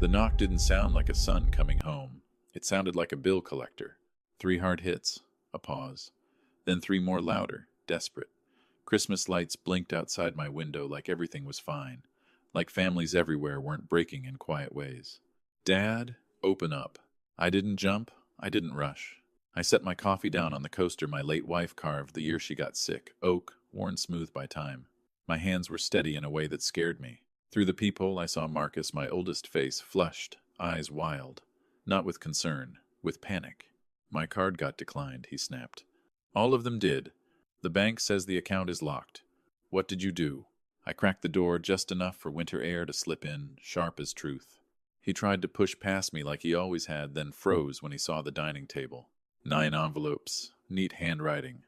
The knock didn't sound like a son coming home. It sounded like a bill collector. 3 hard hits, a pause, then 3 more louder, desperate. Christmas lights blinked outside my window like everything was fine, like families everywhere weren't breaking in quiet ways. Dad, open up. I didn't jump, I didn't rush. I set my coffee down on the coaster my late wife carved the year she got sick, oak, worn smooth by time. My hands were steady in a way that scared me. Through the peephole I saw Marcus, my oldest, face flushed, eyes wild. Not with concern, with panic. My card got declined, he snapped. All of them did. The bank says the account is locked. What did you do? I cracked the door just enough for winter air to slip in, sharp as truth. He tried to push past me like he always had, then froze when he saw the dining table. 9 envelopes, neat handwriting.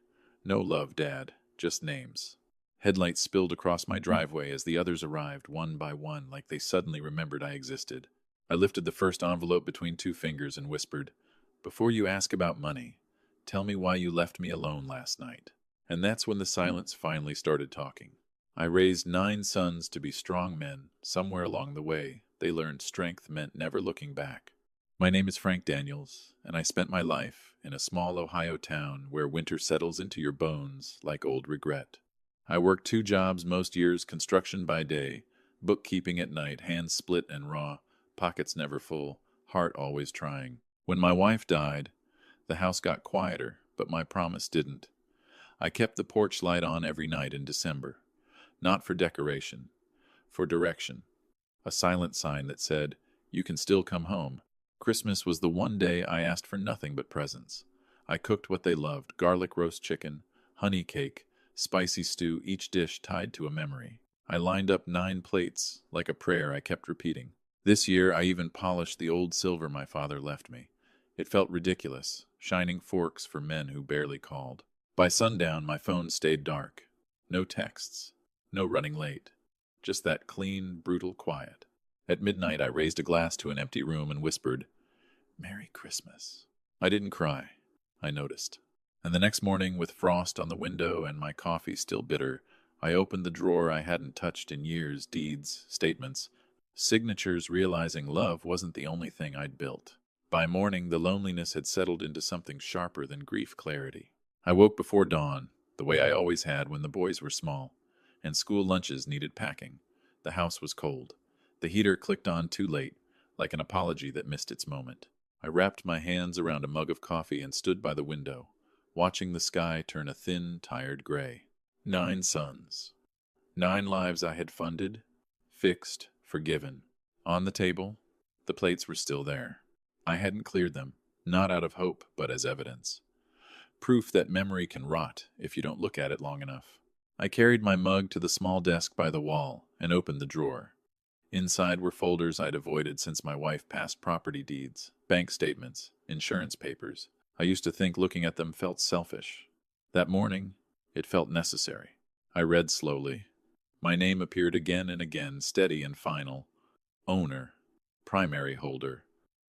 No love, Dad, just names. Headlights spilled across my driveway as the others arrived, one by one, like they suddenly remembered I existed. I lifted the first envelope between 2 fingers and whispered, "Before you ask about money, tell me why you left me alone last night." And that's when the silence finally started talking. I raised 9 sons to be strong men. Somewhere along the way, they learned strength meant never looking back. My name is Frank Daniels, and I spent my life in a small Ohio town where winter settles into your bones like old regret. I worked 2 jobs most years, construction by day, bookkeeping at night, hands split and raw, pockets never full, heart always trying. When my wife died, the house got quieter, but my promise didn't. I kept the porch light on every night in December. Not for decoration, for direction. A silent sign that said, "You can still come home." Christmas was the one day I asked for nothing but presents. I cooked what they loved, garlic roast chicken, honey cake, spicy stew, each dish tied to a memory. I lined up 9 plates, like a prayer I kept repeating. This year I even polished the old silver my father left me. It felt ridiculous, shining forks for men who barely called. By sundown my phone stayed dark. No texts, no running late. Just that clean, brutal quiet. At midnight I raised a glass to an empty room and whispered, "Merry Christmas." I didn't cry. I noticed. And the next morning, with frost on the window and my coffee still bitter, I opened the drawer I hadn't touched in years, deeds, statements, signatures, realizing love wasn't the only thing I'd built. By morning, the loneliness had settled into something sharper than grief clarity. I woke before dawn, the way I always had when the boys were small, and school lunches needed packing. The house was cold. The heater clicked on too late, like an apology that missed its moment. I wrapped my hands around a mug of coffee and stood by the window, watching the sky turn a thin, tired gray. 9 sons. 9 lives I had funded, fixed, forgiven. On the table, the plates were still there. I hadn't cleared them, not out of hope, but as evidence. Proof that memory can rot if you don't look at it long enough. I carried my mug to the small desk by the wall and opened the drawer. Inside were folders I'd avoided since my wife passed, property deeds, bank statements, insurance papers. I used to think looking at them felt selfish. That morning, it felt necessary. I read slowly. My name appeared again and again, steady and final. Owner, primary holder,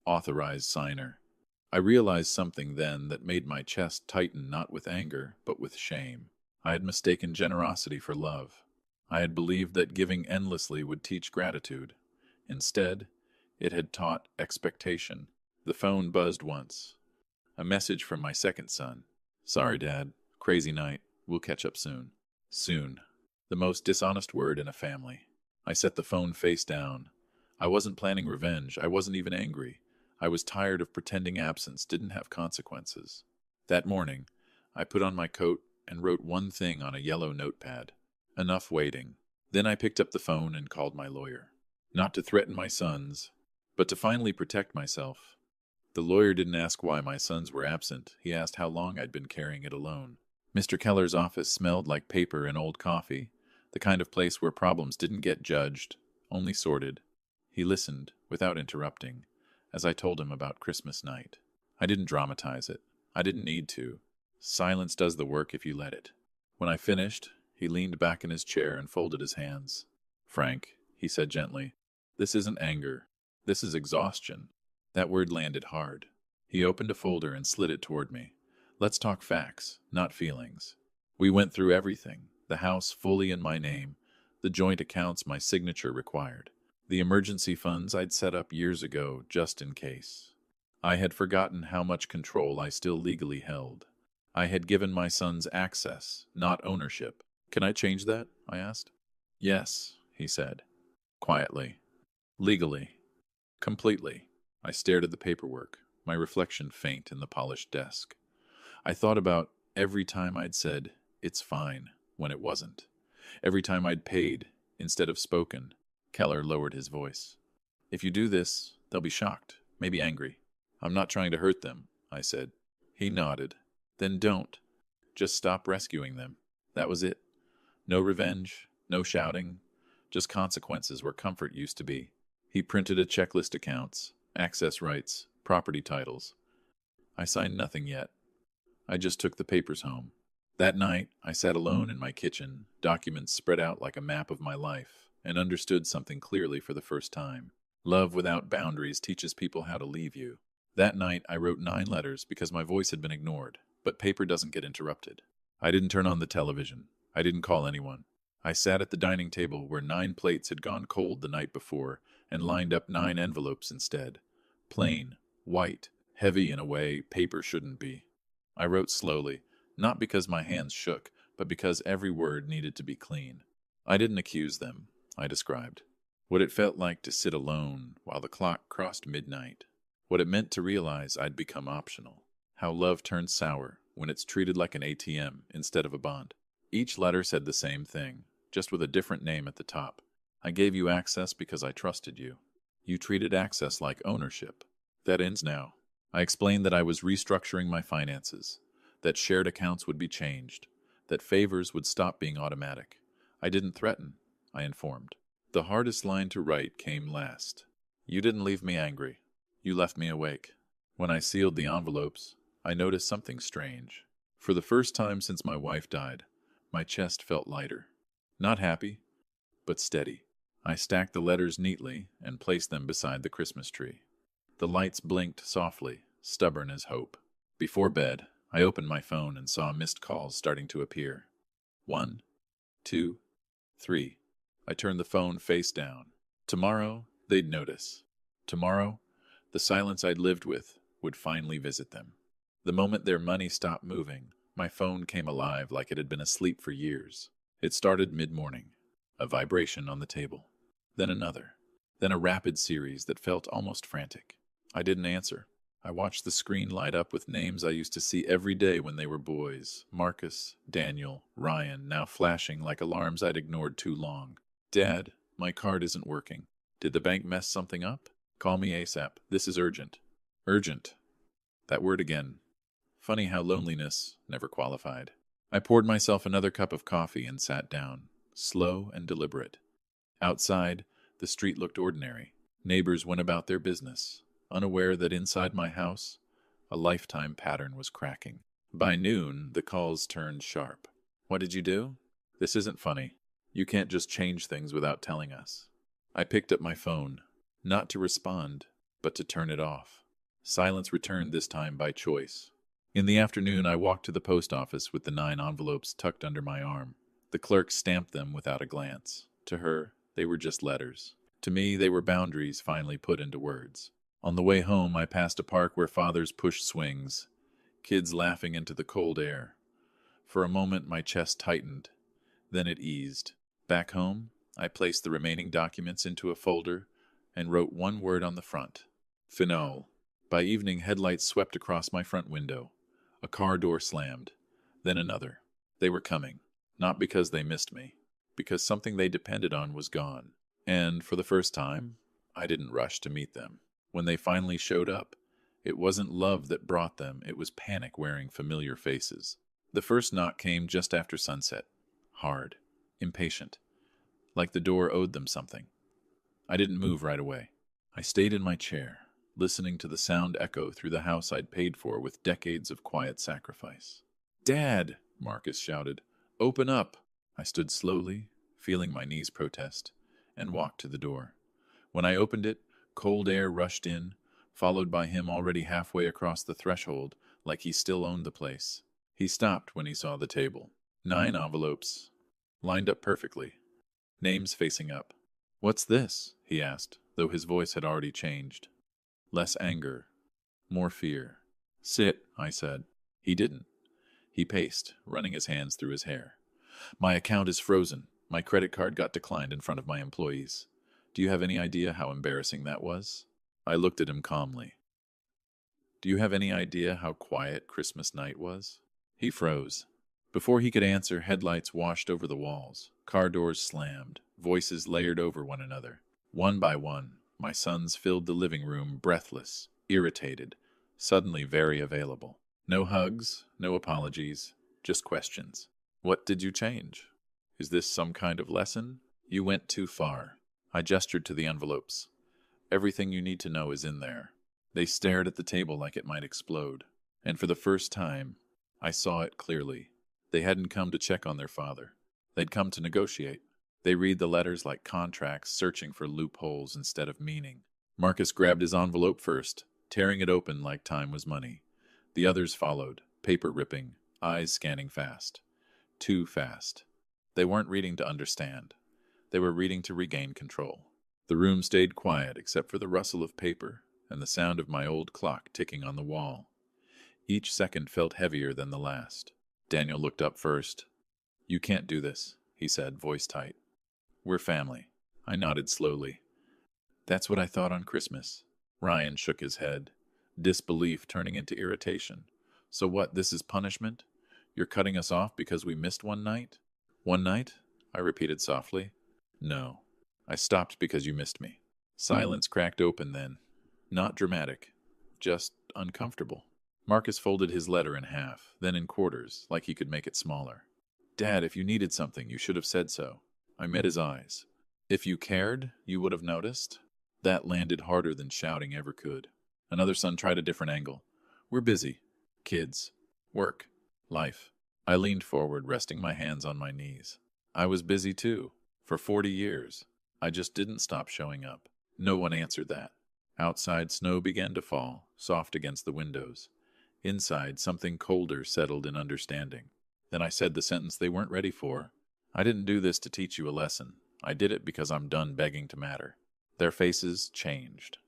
authorized signer. I realized something then that made my chest tighten, not with anger, but with shame. I had mistaken generosity for love. I had believed that giving endlessly would teach gratitude. Instead, it had taught expectation. The phone buzzed once. A message from my second son. "Sorry, Dad. Crazy night. We'll catch up soon." Soon. The most dishonest word in a family. I set the phone face down. I wasn't planning revenge. I wasn't even angry. I was tired of pretending absence didn't have consequences. That morning, I put on my coat and wrote one thing on a yellow notepad. Enough waiting. Then I picked up the phone and called my lawyer. Not to threaten my sons, but to finally protect myself. The lawyer didn't ask why my sons were absent. He asked how long I'd been carrying it alone. Mr. Keller's office smelled like paper and old coffee, the kind of place where problems didn't get judged, only sorted. He listened, without interrupting, as I told him about Christmas night. I didn't dramatize it. I didn't need to. Silence does the work if you let it. When I finished, he leaned back in his chair and folded his hands. "Frank," he said gently, "this isn't anger. This is exhaustion." That word landed hard. He opened a folder and slid it toward me. "Let's talk facts, not feelings." We went through everything. The house fully in my name, the joint accounts my signature required, The emergency funds I'd set up years ago just in case. I had forgotten how much control I still legally held. I had given my sons access, not ownership. Can I change that? I asked. Yes, he said, quietly. Legally. Completely. I stared at the paperwork, my reflection faint in the polished desk. I thought about every time I'd said, "It's fine," when it wasn't. Every time I'd paid, instead of spoken. Keller lowered his voice. "If you do this, they'll be shocked, maybe angry." "I'm not trying to hurt them," I said. He nodded. "Then don't. Just stop rescuing them." That was it. No revenge, no shouting, just consequences where comfort used to be. He printed a checklist: accounts, access rights, property titles. I signed nothing yet. I just took the papers home. That night, I sat alone in my kitchen, documents spread out like a map of my life, and understood something clearly for the first time. Love without boundaries teaches people how to leave you. That night, I wrote 9 letters because my voice had been ignored, but paper doesn't get interrupted. I didn't turn on the television. I didn't call anyone. I sat at the dining table where 9 plates had gone cold the night before and lined up 9 envelopes instead. Plain, white, heavy in a way paper shouldn't be. I wrote slowly, not because my hands shook, but because every word needed to be clean. I didn't accuse them, I described. What it felt like to sit alone while the clock crossed midnight. What it meant to realize I'd become optional. How love turns sour when it's treated like an ATM instead of a bond. Each letter said the same thing, just with a different name at the top. I gave you access because I trusted you. You treated access like ownership. That ends now. I explained that I was restructuring my finances, that shared accounts would be changed, that favors would stop being automatic. I didn't threaten, I informed. The hardest line to write came last. You didn't leave me angry. You left me awake. When I sealed the envelopes, I noticed something strange. For the first time since my wife died, my chest felt lighter. Not happy, but steady. I stacked the letters neatly and placed them beside the Christmas tree. The lights blinked softly, stubborn as hope. Before bed, I opened my phone and saw missed calls starting to appear. 1, 2, 3. I turned the phone face down. Tomorrow, they'd notice. Tomorrow, the silence I'd lived with would finally visit them. The moment their money stopped moving, my phone came alive like it had been asleep for years. It started mid-morning, a vibration on the table, then another, then a rapid series that felt almost frantic. I didn't answer. I watched the screen light up with names I used to see every day when they were boys. Marcus, Daniel, Ryan, now flashing like alarms I'd ignored too long. "Dad, my card isn't working. Did the bank mess something up? Call me ASAP. This is urgent." Urgent. That word again. Funny how loneliness never qualified. I poured myself another cup of coffee and sat down, slow and deliberate. Outside, the street looked ordinary. Neighbors went about their business, unaware that inside my house, a lifetime pattern was cracking. By noon, the calls turned sharp. "What did you do? This isn't funny. You can't just change things without telling us." I picked up my phone, not to respond, but to turn it off. Silence returned this time by choice. In the afternoon, I walked to the post office with the 9 envelopes tucked under my arm. The clerk stamped them without a glance. To her, they were just letters. To me, they were boundaries finally put into words. On the way home, I passed a park where fathers pushed swings, kids laughing into the cold air. For a moment, my chest tightened. Then it eased. Back home, I placed the remaining documents into a folder and wrote one word on the front: Finale. By evening, headlights swept across my front window. A car door slammed. Then another. They were coming. Not because they missed me. Because something they depended on was gone. And, for the first time, I didn't rush to meet them. When they finally showed up, it wasn't love that brought them, it was panic wearing familiar faces. The first knock came just after sunset. Hard. Impatient. Like the door owed them something. I didn't move right away. I stayed in my chair, listening to the sound echo through the house I'd paid for with decades of quiet sacrifice. "Dad!" Marcus shouted. "Open up!" I stood slowly, feeling my knees protest, and walked to the door. When I opened it, cold air rushed in, followed by him already halfway across the threshold, like he still owned the place. He stopped when he saw the table. 9 envelopes, lined up perfectly. Names facing up. "What's this?" he asked, though his voice had already changed. Less anger, more fear. Sit, I said. He didn't. He paced, running his hands through his hair. My account is frozen. My credit card got declined in front of my employees. Do you have any idea how embarrassing that was? I looked at him calmly. Do you have any idea how quiet Christmas night was? He froze. Before he could answer, headlights washed over the walls. Car doors slammed. Voices layered over one another. One by one, my sons filled the living room, breathless, irritated, suddenly very available. No hugs, no apologies, just questions. What did you change? Is this some kind of lesson? You went too far. I gestured to the envelopes. Everything you need to know is in there. They stared at the table like it might explode. And for the first time, I saw it clearly. They hadn't come to check on their father. They'd come to negotiate. They read the letters like contracts, searching for loopholes instead of meaning. Marcus grabbed his envelope first, tearing it open like time was money. The others followed, paper ripping, eyes scanning fast. Too fast. They weren't reading to understand. They were reading to regain control. The room stayed quiet except for the rustle of paper and the sound of my old clock ticking on the wall. Each second felt heavier than the last. Daniel looked up first. You can't do this, he said, voice tight. We're family. I nodded slowly. That's what I thought on Christmas. Ryan shook his head, disbelief turning into irritation. So what, this is punishment? You're cutting us off because we missed one night? One night? I repeated softly. No. I stopped because you missed me. Silence cracked open then. Not dramatic. Just uncomfortable. Marcus folded his letter in half, then in quarters, like he could make it smaller. Dad, if you needed something, you should have said so. I met his eyes. If you cared, you would have noticed. That landed harder than shouting ever could. Another son tried a different angle. We're busy. Kids. Work. Life. I leaned forward, resting my hands on my knees. I was busy too. For 40 years. I just didn't stop showing up. No one answered that. Outside, snow began to fall, soft against the windows. Inside, something colder settled in understanding. Then I said the sentence they weren't ready for. I didn't do this to teach you a lesson. I did it because I'm done begging to matter. Their faces changed.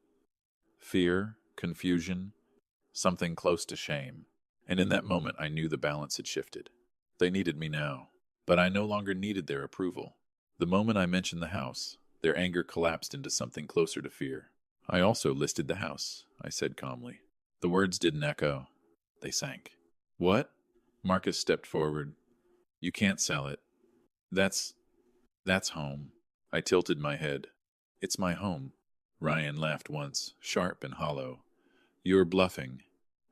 Fear, confusion, something close to shame. And in that moment, I knew the balance had shifted. They needed me now, but I no longer needed their approval. The moment I mentioned the house, their anger collapsed into something closer to fear. I also listed the house, I said calmly. The words didn't echo. They sank. What? Marcus stepped forward. You can't sell it. That's home. I tilted my head. It's my home. Ryan laughed once, sharp and hollow. You're bluffing.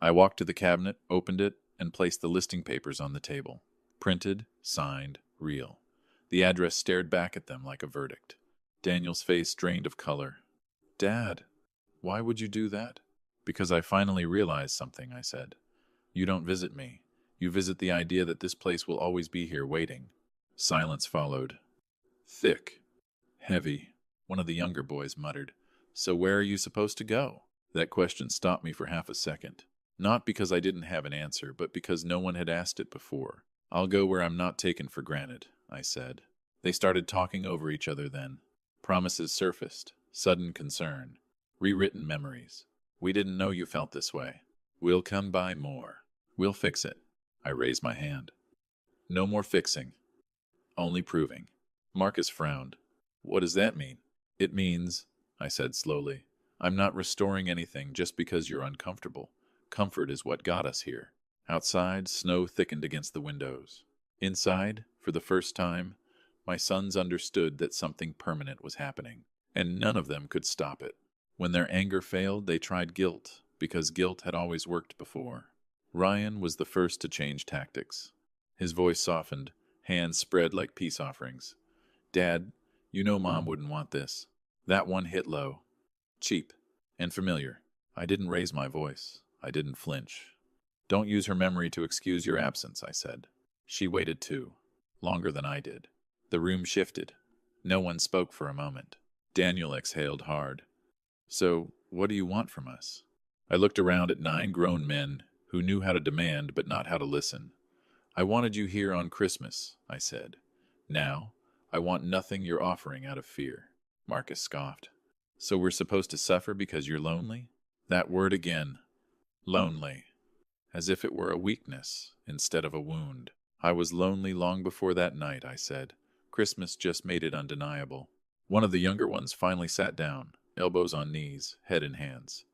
I walked to the cabinet, opened it, and placed the listing papers on the table. Printed, signed, real. The address stared back at them like a verdict. Daniel's face drained of color. Dad, why would you do that? Because I finally realized something, I said. You don't visit me. You visit the idea that this place will always be here waiting. Silence followed. Thick. Heavy. One of the younger boys muttered. So where are you supposed to go? That question stopped me for half a second. Not because I didn't have an answer, but because no one had asked it before. I'll go where I'm not taken for granted, I said. They started talking over each other then. Promises surfaced. Sudden concern. Rewritten memories. We didn't know you felt this way. We'll come by more. We'll fix it. I raised my hand. No more fixing. Only proving. Marcus frowned. What does that mean? It means, I said slowly, I'm not restoring anything just because you're uncomfortable. Comfort is what got us here. Outside, snow thickened against the windows. Inside, for the first time, my sons understood that something permanent was happening, and none of them could stop it. When their anger failed, they tried guilt, because guilt had always worked before. Ryan was the first to change tactics. His voice softened, hands spread like peace offerings. Dad, you know Mom wouldn't want this. That one hit low. Cheap. And familiar. I didn't raise my voice. I didn't flinch. Don't use her memory to excuse your absence, I said. She waited too. Longer than I did. The room shifted. No one spoke for a moment. Daniel exhaled hard. So, what do you want from us? I looked around at 9 grown men who knew how to demand but not how to listen. I wanted you here on Christmas, I said. Now, I want nothing you're offering out of fear. Marcus scoffed. So we're supposed to suffer because you're lonely? That word again. Lonely. As if it were a weakness instead of a wound. I was lonely long before that night, I said. Christmas just made it undeniable. One of the younger ones finally sat down, elbows on knees, head in hands.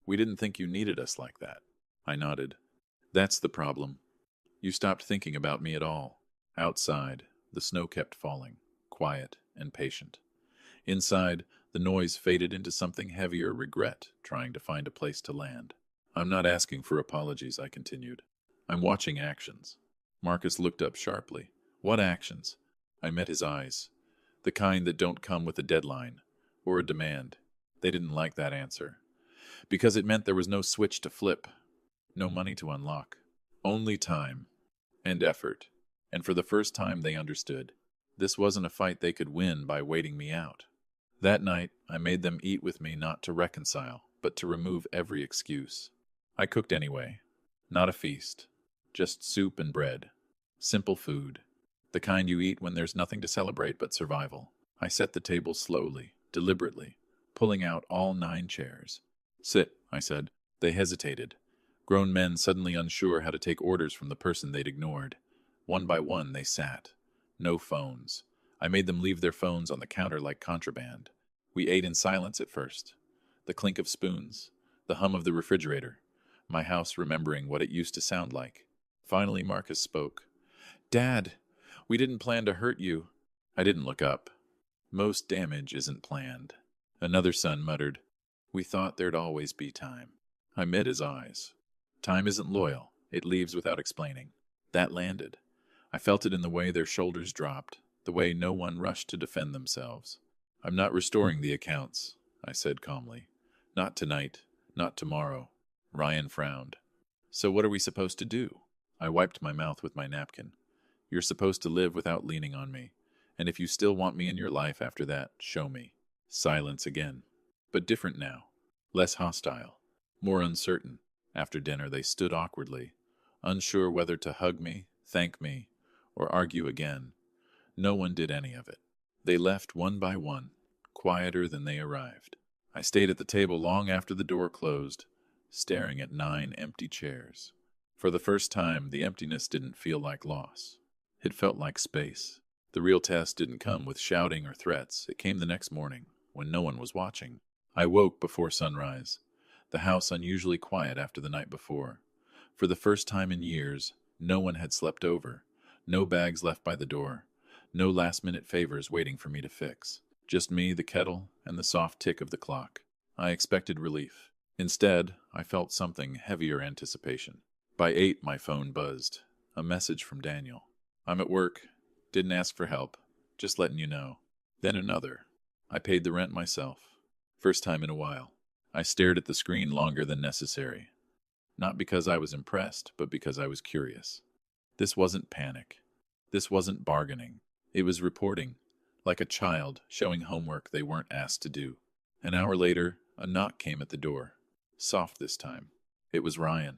We didn't think you needed us like that. I nodded. That's the problem. You stopped thinking about me at all. Outside, the snow kept falling, quiet and patient. Inside, the noise faded into something heavier, regret, trying to find a place to land. I'm not asking for apologies, I continued. I'm watching actions. Marcus looked up sharply. What actions? I met his eyes. The kind that don't come with a deadline or a demand. They didn't like that answer. Because it meant there was no switch to flip, no money to unlock. Only time and effort. And for the first time they understood. This wasn't a fight they could win by waiting me out. That night, I made them eat with me not to reconcile, but to remove every excuse. I cooked anyway. Not a feast. Just soup and bread. Simple food. The kind you eat when there's nothing to celebrate but survival. I set the table slowly, deliberately, pulling out all 9 chairs. Sit, I said. They hesitated. Grown men suddenly unsure how to take orders from the person they'd ignored. One by one, they sat. No phones. I made them leave their phones on the counter like contraband. We ate in silence at first. The clink of spoons. The hum of the refrigerator. My house remembering what it used to sound like. Finally, Marcus spoke. Dad, we didn't plan to hurt you. I didn't look up. Most damage isn't planned. Another son muttered. We thought there'd always be time. I met his eyes. Time isn't loyal. It leaves without explaining. That landed. I felt it in the way their shoulders dropped, the way no one rushed to defend themselves. I'm not restoring the accounts, I said calmly. Not tonight. Not tomorrow. Ryan frowned. So what are we supposed to do? I wiped my mouth with my napkin. You're supposed to live without leaning on me. And if you still want me in your life after that, show me. Silence again. But different now. Less hostile. More uncertain. After dinner, they stood awkwardly, unsure whether to hug me, thank me, or argue again. No one did any of it. They left one by one, quieter than they arrived. I stayed at the table long after the door closed, staring at 9 empty chairs. For the first time, the emptiness didn't feel like loss. It felt like space. The real test didn't come with shouting or threats. It came the next morning, when no one was watching. I woke before sunrise, the house unusually quiet after the night before. For the first time in years, no one had slept over, no bags left by the door, no last-minute favors waiting for me to fix. Just me, the kettle, and the soft tick of the clock. I expected relief. Instead, I felt something heavier anticipation. By 8, my phone buzzed. A message from Daniel. I'm at work. Didn't ask for help. Just letting you know. Then another. I paid the rent myself. First time in a while. I stared at the screen longer than necessary. Not because I was impressed, but because I was curious. This wasn't panic. This wasn't bargaining. It was reporting, like a child showing homework they weren't asked to do. An hour later, a knock came at the door. Soft this time. It was Ryan.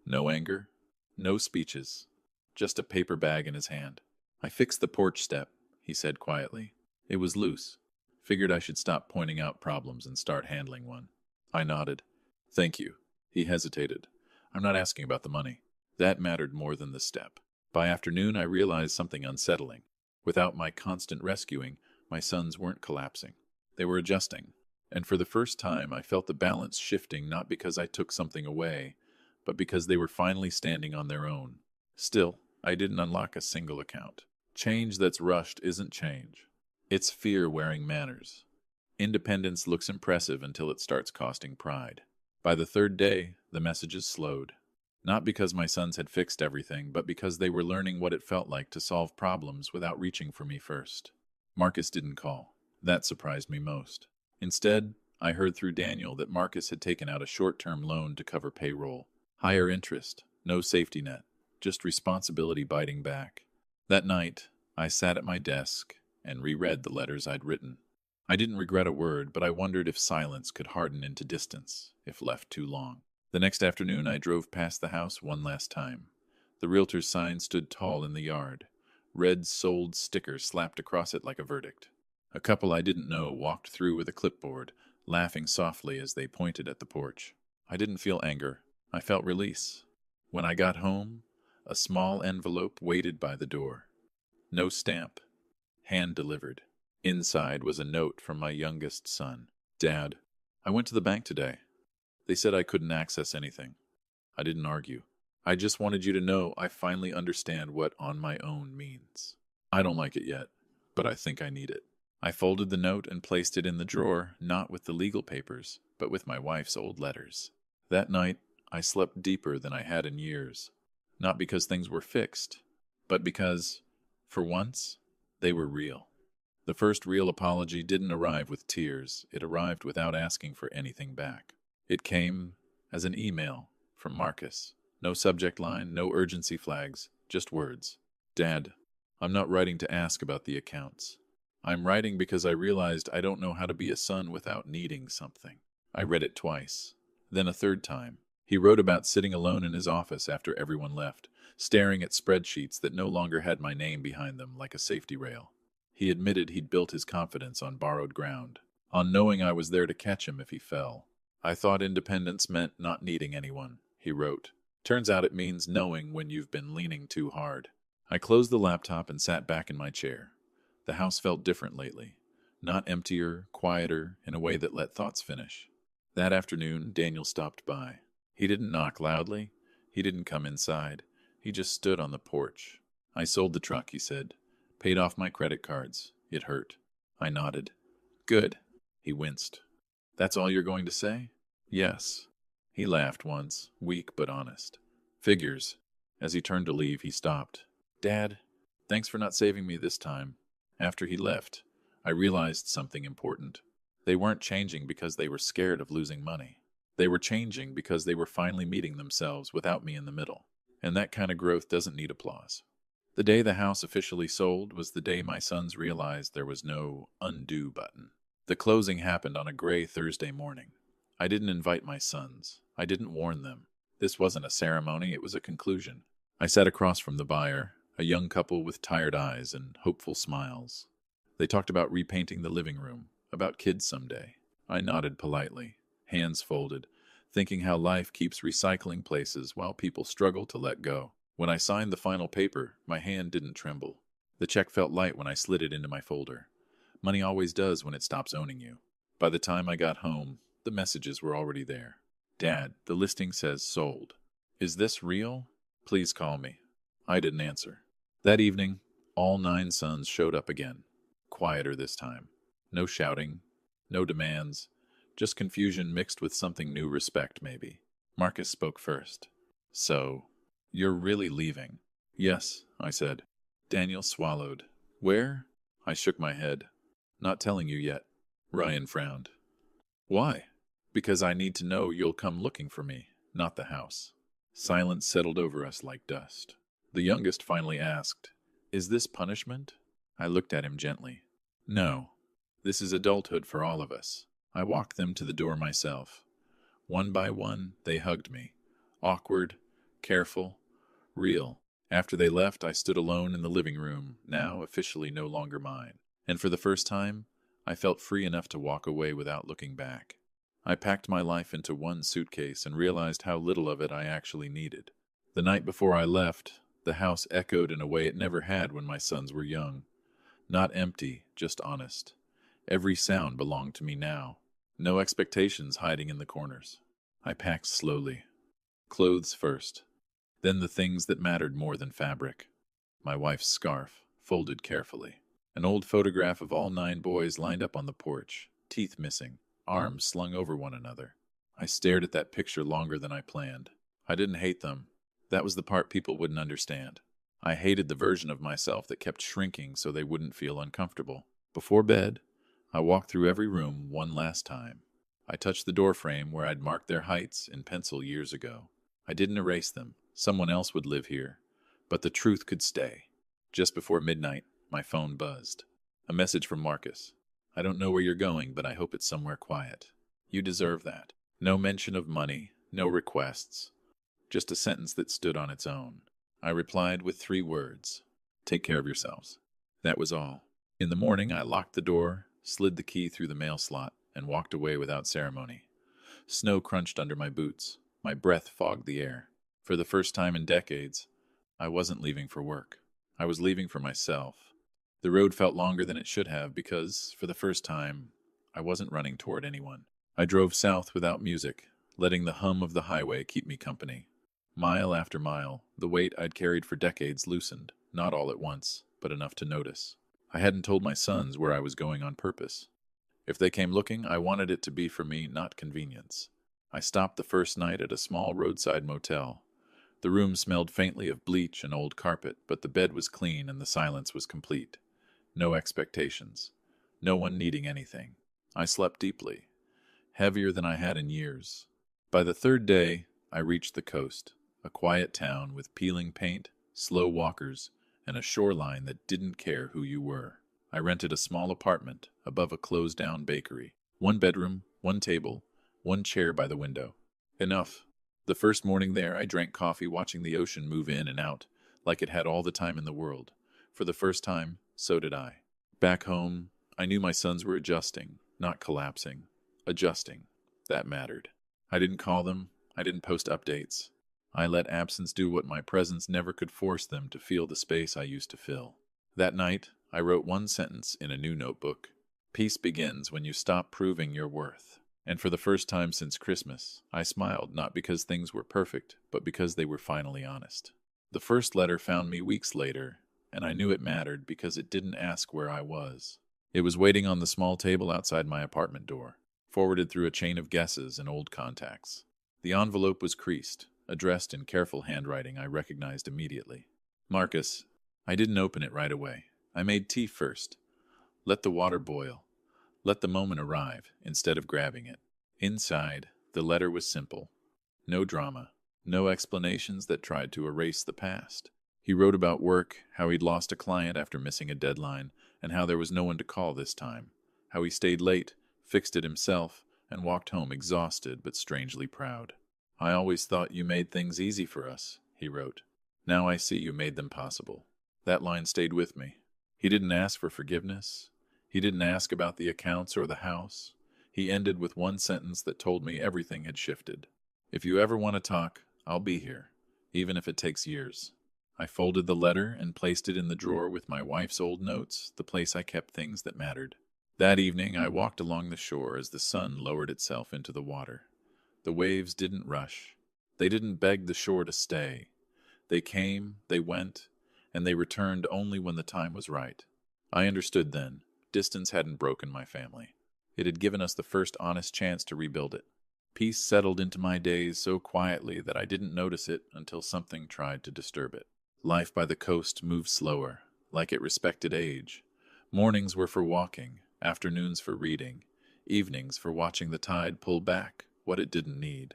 No anger, no speeches, just a paper bag in his hand. I fixed the porch step, he said quietly. It was loose. Figured I should stop pointing out problems and start handling one. I nodded. Thank you. He hesitated. I'm not asking about the money. That mattered more than the step. By afternoon, I realized something unsettling. Without my constant rescuing, my sons weren't collapsing. They were adjusting. And for the first time, I felt the balance shifting not because I took something away, but because they were finally standing on their own. Still, I didn't unlock a single account. Change that's rushed isn't change. It's fear wearing manners. Independence looks impressive until it starts costing pride. By the 3rd day, the messages slowed. Not because my sons had fixed everything, but because they were learning what it felt like to solve problems without reaching for me first. Marcus didn't call. That surprised me most. Instead, I heard through Daniel that Marcus had taken out a short-term loan to cover payroll. Higher interest, no safety net, just responsibility biting back. That night, I sat at my desk and reread the letters I'd written. I didn't regret a word, but I wondered if silence could harden into distance, if left too long. The next afternoon, I drove past the house one last time. The realtor's sign stood tall in the yard, red sold sticker slapped across it like a verdict. A couple I didn't know walked through with a clipboard, laughing softly as they pointed at the porch. I didn't feel anger. I felt release. When I got home, a small envelope waited by the door. No stamp. Hand delivered. Inside was a note from my youngest son. Dad, I went to the bank today. They said I couldn't access anything. I didn't argue. I just wanted you to know I finally understand what on my own means. I don't like it yet, but I think I need it. I folded the note and placed it in the drawer, not with the legal papers, but with my wife's old letters. That night, I slept deeper than I had in years. Not because things were fixed, but because, for once, they were real. The first real apology didn't arrive with tears. It arrived without asking for anything back. It came as an email from Marcus. No subject line, no urgency flags, just words. Dad, I'm not writing to ask about the accounts. I'm writing because I realized I don't know how to be a son without needing something. I read it twice, then a third time. He wrote about sitting alone in his office after everyone left, staring at spreadsheets that no longer had my name behind them like a safety rail. He admitted he'd built his confidence on borrowed ground, on knowing I was there to catch him if he fell. I thought independence meant not needing anyone, he wrote. Turns out it means knowing when you've been leaning too hard. I closed the laptop and sat back in my chair. The house felt different lately. Not emptier, quieter, in a way that let thoughts finish. That afternoon, Daniel stopped by. He didn't knock loudly. He didn't come inside. He just stood on the porch. I sold the truck, he said. Paid off my credit cards. It hurt. I nodded. Good. He winced. That's all you're going to say? Yes. He laughed once, weak but honest. Figures. As he turned to leave, he stopped. Dad, thanks for not saving me this time. After he left, I realized something important. They weren't changing because they were scared of losing money. They were changing because they were finally meeting themselves without me in the middle. And that kind of growth doesn't need applause. The day the house officially sold was the day my sons realized there was no undo button. The closing happened on a gray Thursday morning. I didn't invite my sons. I didn't warn them. This wasn't a ceremony, it was a conclusion. I sat across from the buyer, a young couple with tired eyes and hopeful smiles. They talked about repainting the living room, about kids someday. I nodded politely, hands folded, thinking how life keeps recycling places while people struggle to let go. When I signed the final paper, my hand didn't tremble. The check felt light when I slid it into my folder. Money always does when it stops owning you. By the time I got home, the messages were already there. Dad, the listing says sold. Is this real? Please call me. I didn't answer. That evening, all 9 sons showed up again. Quieter this time. No shouting, no demands, just confusion mixed with something new respect, maybe. Marcus spoke first. So, you're really leaving? Yes, I said. Daniel swallowed. Where? I shook my head. Not telling you yet. Ryan frowned. Why? Because I need to know you'll come looking for me, not the house. Silence settled over us like dust. The youngest finally asked, Is this punishment? I looked at him gently. No. This is adulthood for all of us. I walked them to the door myself. One by one, they hugged me. Awkward, careful, real. After they left, I stood alone in the living room, now officially no longer mine. And for the first time, I felt free enough to walk away without looking back. I packed my life into one suitcase and realized how little of it I actually needed. The night before I left, the house echoed in a way it never had when my sons were young. Not empty, just honest. Every sound belonged to me now. No expectations hiding in the corners. I packed slowly. Clothes first. Then the things that mattered more than fabric. My wife's scarf, folded carefully. An old photograph of all 9 boys lined up on the porch, teeth missing, arms slung over one another. I stared at that picture longer than I planned. I didn't hate them. That was the part people wouldn't understand. I hated the version of myself that kept shrinking so they wouldn't feel uncomfortable. Before bed, I walked through every room one last time. I touched the door frame where I'd marked their heights in pencil years ago. I didn't erase them. Someone else would live here. But the truth could stay. Just before midnight, my phone buzzed. A message from Marcus. I don't know where you're going, but I hope it's somewhere quiet. You deserve that. No mention of money, no requests. Just a sentence that stood on its own. I replied with 3 words. Take care of yourselves. That was all. In the morning, I locked the door, slid the key through the mail slot, and walked away without ceremony. Snow crunched under my boots. My breath fogged the air. For the first time in decades, I wasn't leaving for work. I was leaving for myself. The road felt longer than it should have because, for the first time, I wasn't running toward anyone. I drove south without music, letting the hum of the highway keep me company. Mile after mile, the weight I'd carried for decades loosened, not all at once, but enough to notice. I hadn't told my sons where I was going on purpose. If they came looking, I wanted it to be for me, not convenience. I stopped the first night at a small roadside motel. The room smelled faintly of bleach and old carpet, but the bed was clean and the silence was complete. No expectations. No one needing anything. I slept deeply, heavier than I had in years. By the third day, I reached the coast, a quiet town with peeling paint, slow walkers, and a shoreline that didn't care who you were. I rented a small apartment above a closed-down bakery. 1 bedroom, 1 table, 1 chair by the window. Enough. The first morning there, I drank coffee watching the ocean move in and out, like it had all the time in the world. For the first time, so did I. Back home, I knew my sons were adjusting, not collapsing. Adjusting. That mattered. I didn't call them. I didn't post updates. I let absence do what my presence never could force them to feel the space I used to fill. That night, I wrote one sentence in a new notebook. Peace begins when you stop proving your worth. And for the first time since Christmas, I smiled not because things were perfect, but because they were finally honest. The first letter found me weeks later, and I knew it mattered because it didn't ask where I was. It was waiting on the small table outside my apartment door, forwarded through a chain of guesses and old contacts. The envelope was creased, addressed in careful handwriting I recognized immediately. Marcus. I didn't open it right away. I made tea first. Let the water boil. Let the moment arrive, instead of grabbing it. Inside, the letter was simple. No drama. No explanations that tried to erase the past. He wrote about work, how he'd lost a client after missing a deadline, and how there was no one to call this time. How he stayed late, fixed it himself, and walked home exhausted but strangely proud. I always thought you made things easy for us, he wrote. Now I see you made them possible. That line stayed with me. He didn't ask for forgiveness. He didn't ask about the accounts or the house. He ended with one sentence that told me everything had shifted. If you ever want to talk, I'll be here, even if it takes years. I folded the letter and placed it in the drawer with my wife's old notes, the place I kept things that mattered. That evening, I walked along the shore as the sun lowered itself into the water. The waves didn't rush. They didn't beg the shore to stay. They came, they went, and they returned only when the time was right. I understood then. Distance hadn't broken my family. It had given us the first honest chance to rebuild it. Peace settled into my days so quietly that I didn't notice it until something tried to disturb it. Life by the coast moved slower, like it respected age. Mornings were for walking, afternoons for reading, evenings for watching the tide pull back what it didn't need.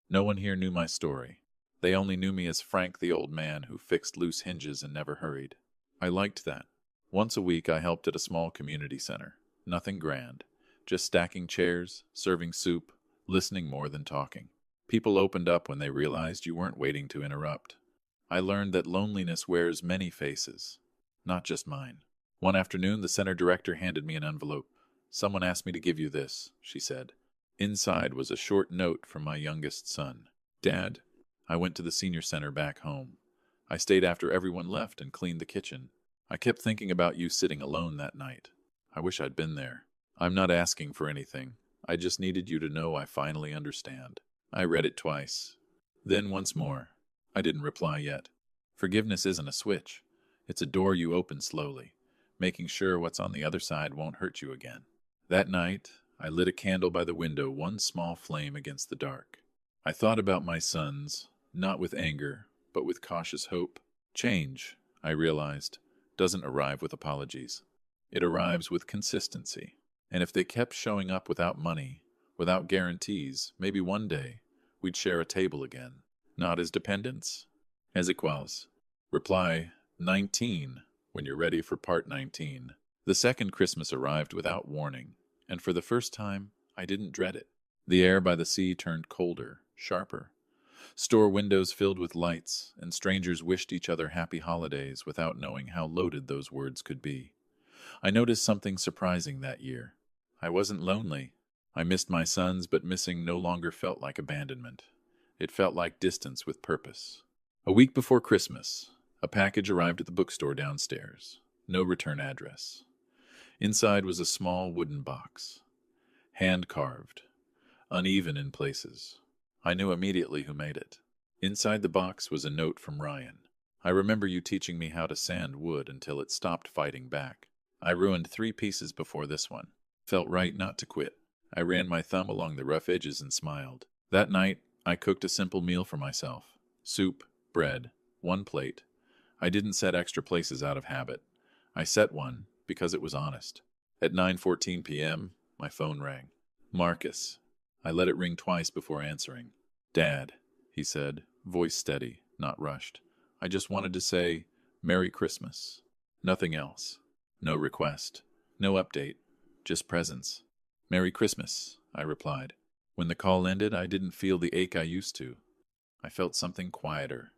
No one here knew my story. They only knew me as Frank the old man who fixed loose hinges and never hurried. I liked that. Once a week I helped at a small community center. Nothing grand. Just stacking chairs, serving soup, listening more than talking. People opened up when they realized you weren't waiting to interrupt. I learned that loneliness wears many faces, not just mine. One afternoon, the center director handed me an envelope. "Someone asked me to give you this," she said. Inside was a short note from my youngest son. "Dad, I went to the senior center back home. I stayed after everyone left and cleaned the kitchen. I kept thinking about you sitting alone that night. I wish I'd been there. I'm not asking for anything. I just needed you to know I finally understand." I read it twice. Then once more. I didn't reply yet. Forgiveness isn't a switch. It's a door you open slowly, making sure what's on the other side won't hurt you again. That night, I lit a candle by the window, one small flame against the dark. I thought about my sons, not with anger, but with cautious hope. Change, I realized, doesn't arrive with apologies. It arrives with consistency. And if they kept showing up without money, without guarantees, maybe one day we'd share a table again. Not as dependents, as equals. Reply 19 when you're ready for part 19. The second Christmas arrived without warning, and for the first time, I didn't dread it. The air by the sea turned colder, sharper. Store windows filled with lights, and strangers wished each other happy holidays without knowing how loaded those words could be. I noticed something surprising that year. I wasn't lonely. I missed my sons, but missing no longer felt like abandonment. It felt like distance with purpose. A week before Christmas, a package arrived at the bookstore downstairs. No return address. Inside was a small wooden box, hand-carved, uneven in places. I knew immediately who made it. Inside the box was a note from Ryan. I remember you teaching me how to sand wood until it stopped fighting back. I ruined 3 pieces before this one. Felt right not to quit. I ran my thumb along the rough edges and smiled. That night, I cooked a simple meal for myself. Soup, bread, 1 plate. I didn't set extra places out of habit. I set one because it was honest. At 9:14 p.m., my phone rang. Marcus. I let it ring twice before answering. Dad, he said, voice steady, not rushed. I just wanted to say, Merry Christmas. Nothing else. No request. No update. Just presence. Merry Christmas, I replied. When the call ended, I didn't feel the ache I used to. I felt something quieter,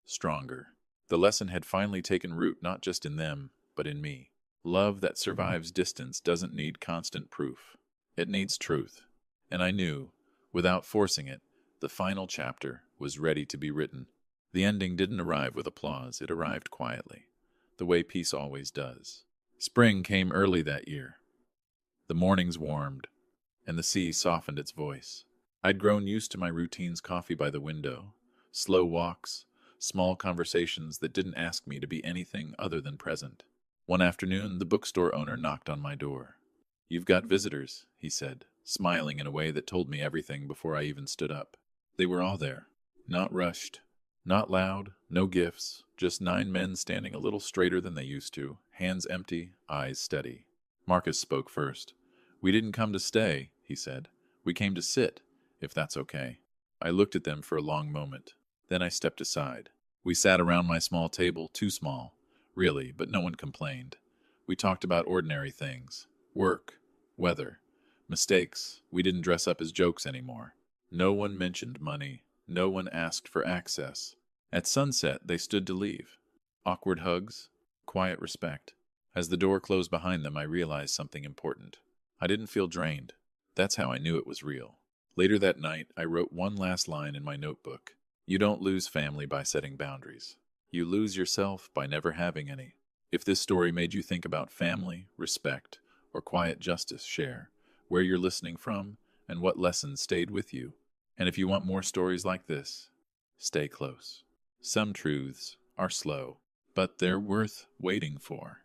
stronger. The lesson had finally taken root not just in them, but in me. Love that survives distance doesn't need constant proof. It needs truth. And I knew, without forcing it, the final chapter was ready to be written. The ending didn't arrive with applause, it arrived quietly, the way peace always does. Spring came early that year. The mornings warmed, and the sea softened its voice. I'd grown used to my routine's coffee by the window, slow walks, small conversations that didn't ask me to be anything other than present. One afternoon, the bookstore owner knocked on my door. You've got visitors, he said, smiling in a way that told me everything before I even stood up. They were all there, not rushed, not loud, no gifts, just 9 men standing a little straighter than they used to, hands empty, eyes steady. Marcus spoke first. We didn't come to stay, he said. We came to sit, if that's okay. I looked at them for a long moment. Then I stepped aside. We sat around my small table, too small, really, but no one complained. We talked about ordinary things. Work, weather, mistakes. We didn't dress up as jokes anymore. No one mentioned money. No one asked for access. At sunset, they stood to leave. Awkward hugs, quiet respect. As the door closed behind them, I realized something important. I didn't feel drained. That's how I knew it was real. Later that night, I wrote one last line in my notebook. You don't lose family by setting boundaries. You lose yourself by never having any. If this story made you think about family, respect, or quiet justice, share where you're listening from and what lessons stayed with you. And if you want more stories like this, stay close. Some truths are slow, but they're worth waiting for.